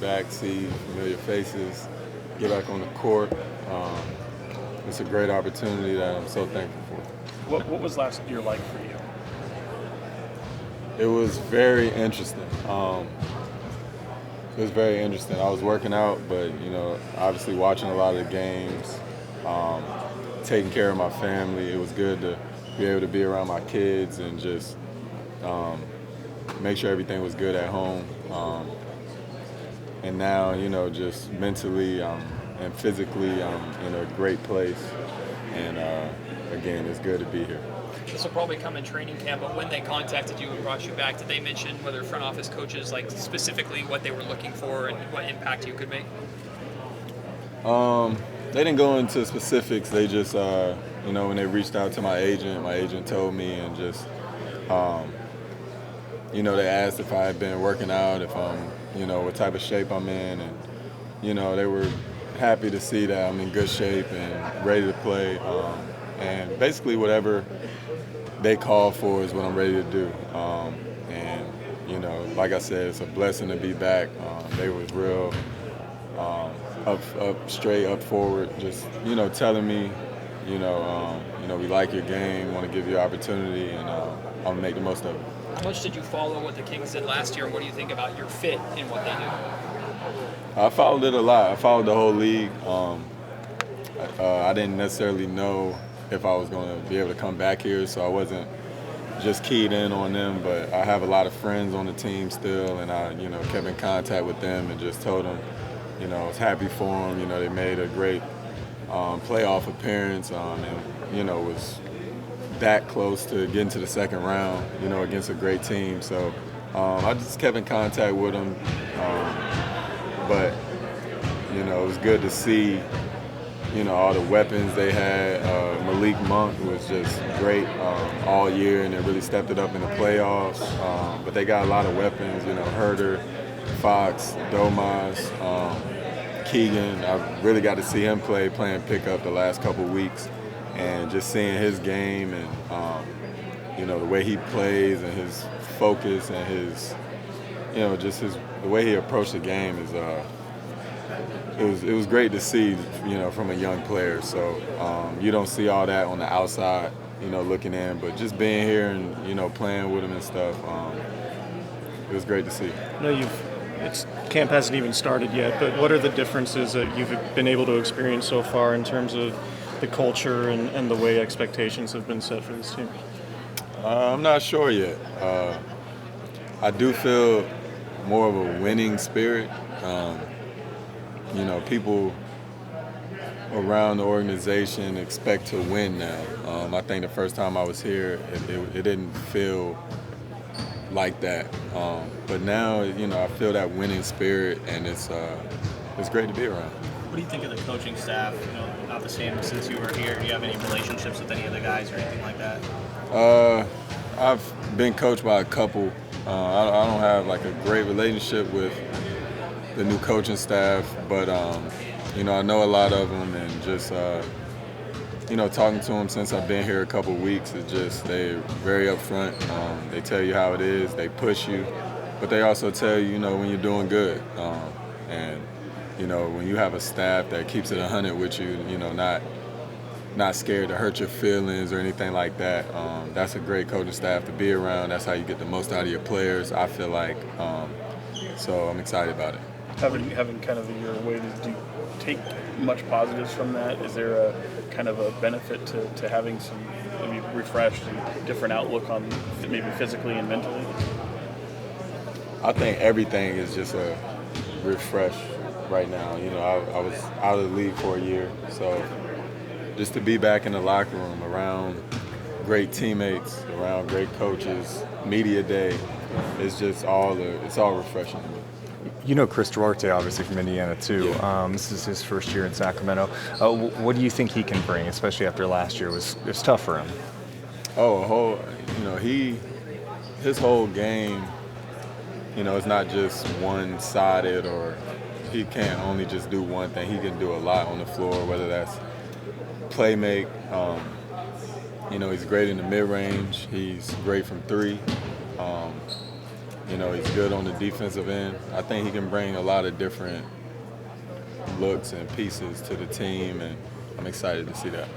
back, see familiar faces, get back on the court. It's a great opportunity that I'm so thankful for. What was last year like for you? It was very interesting. It was very interesting. I was working out, but obviously watching a lot of the games, taking care of my family. It was good to be able to be around my kids and just make sure everything was good at home. And now, just mentally and physically, I'm in a great place. And again, it's good to be here. This will probably come in training camp, but when they contacted you and brought you back, did they mention, whether front office coaches, like specifically what they were looking for and what impact you could make? They didn't go into specifics. They just, when they reached out to my agent told me, and just, they asked if I had been working out, if I'm, what type of shape I'm in, and, they were happy to see that I'm in good shape and ready to play. And basically whatever they call for is what I'm ready to do. Like I said, it's a blessing to be back. They was real up straight, up forward, just, telling me, we like your game, want to give you an opportunity, and I'm going to make the most of it. How much did you follow what the Kings did last year, and what do you think about your fit in what they do? I followed it a lot. I followed the whole league. I didn't necessarily know if I was going to be able to come back here, so I wasn't just keyed in on them, but I have a lot of friends on the team still, and I, kept in contact with them and just told them, I was happy for them. They made a great playoff appearance, and, was that close to getting to the second round, against a great team. So I just kept in contact with them, but, it was good to see, all the weapons they had. Malik Monk was just great all year, and they really stepped it up in the playoffs. But they got a lot of weapons, Herder, Fox, Domas, Keegan. I really got to see him playing pickup the last couple weeks, and just seeing his game and, the way he plays and his focus and his, the way he approached the game is it was great to see, from a young player. So you don't see all that on the outside, looking in, but just being here and, playing with him and stuff, it was great to see. I know camp hasn't even started yet, but what are the differences that you've been able to experience so far in terms of the culture and the way expectations have been set for this team? I'm not sure yet. I do feel more of a winning spirit. People around the organization expect to win now. I think the first time I was here, it didn't feel like that. But now, I feel that winning spirit, and it's great to be around. What do you think of the coaching staff? Not the same since you were here. Do you have any relationships with any of the guys or anything like that? I've been coached by a couple. I don't have like a great relationship with the new coaching staff, but I know a lot of them, and just talking to them since I've been here a couple weeks, it's just they're very upfront. They tell you how it is, they push you, but they also tell you, when you're doing good, and when you have a staff that keeps it 100 with you, not scared to hurt your feelings or anything like that. That's a great coaching staff to be around. That's how you get the most out of your players, I feel like. So I'm excited about it. Having kind of your way, do you take much positives from that? Is there a kind of a benefit to having some maybe refreshed and different outlook on maybe physically and mentally? I think everything is just a refresh right now. I was out of the league for a year, so just to be back in the locker room around great teammates, around great coaches, media day, it's all refreshing to me. Chris Duarte, obviously, from Indiana, too. This is his first year in Sacramento. What do you think he can bring, especially after last year? It was tough for him. His whole game, it's not just one-sided, or he can't only just do one thing. He can do a lot on the floor, whether that's play make. He's great in the mid-range. He's great from three. You know, he's good on the defensive end. I think he can bring a lot of different looks and pieces to the team, and I'm excited to see that.